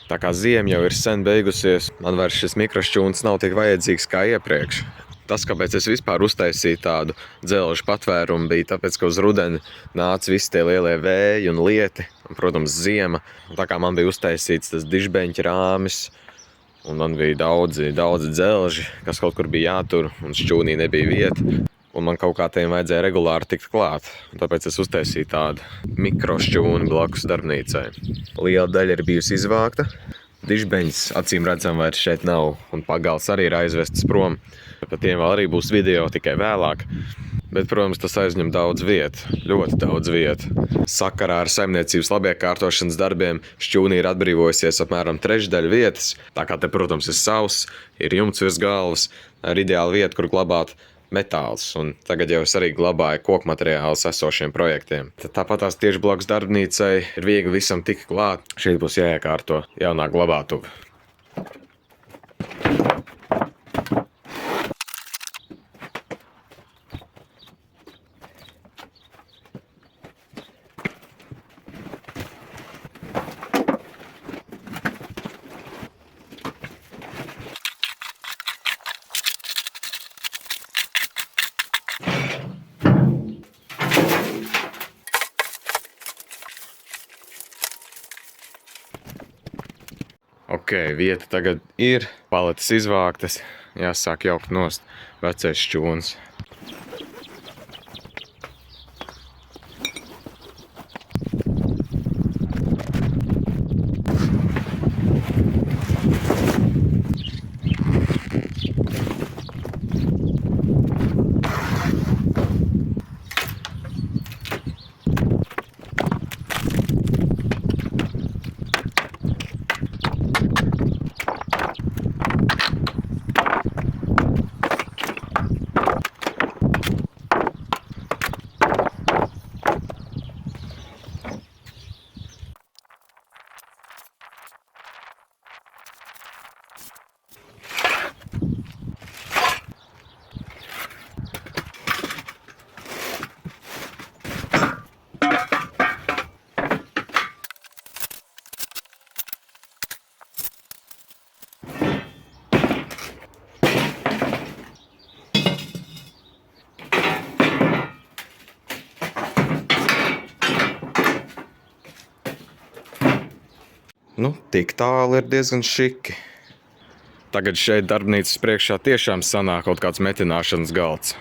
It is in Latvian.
Tā kā ziema jau ir sen beigusies, man vairs šis mikrošķūns nav tik vajadzīgs kā iepriekš. Tas, kāpēc es vispār uztaisīju tādu dzelžu patvērumu, bija tāpēc, ka uz rudeni nāca visi tie lielie vēji un lieti, un, protams, ziema. Un tā kā man bija uztaisīts tas dižbeņķa rāmis, un man bija daudzi dzelži, kas kaut kur bija jātur, un šķūnī nebija vieta. Un man kaut kā tiem vajadzēja regulāri tikt klāt. Un tāpēc es uztaisīju tādu mikrošķūni blakus darbnīcai. Liela daļa ir bijusi izvākta. Dižbeņas acīm redzam vairs šeit nav, un pagals arī ir aizvests prom. Par tiem vēl arī būs video tikai vēlāk. Bet, protams, tas aizņem daudz vietu, ļoti daudz vietu. Sakarā ar saimniecības labiekārtošanas darbiem šķūnī ir atbrīvojusies apmēram trešdaļa vietas. Tā kā te, protams, ir sauss, ir jumts virs galvas, ir ideāla vieta, kur glabāt metāls, un tagad jau es arī glabāju koku materiālus esošiem projektiem. Tāpat tās tieši blakus darbnīcai ir viegli visam tikt klāt. Šeit būs jāiekārto jaunā glabātuve. Ok, vieta tagad ir, paletes izvāktas, jāsāk jaukt nost vecais šķūns. Nu, tik tālu ir diezgan šiki. Tagad šeit darbnīcas priekšā tiešām sanāk kaut kāds metināšanas galds.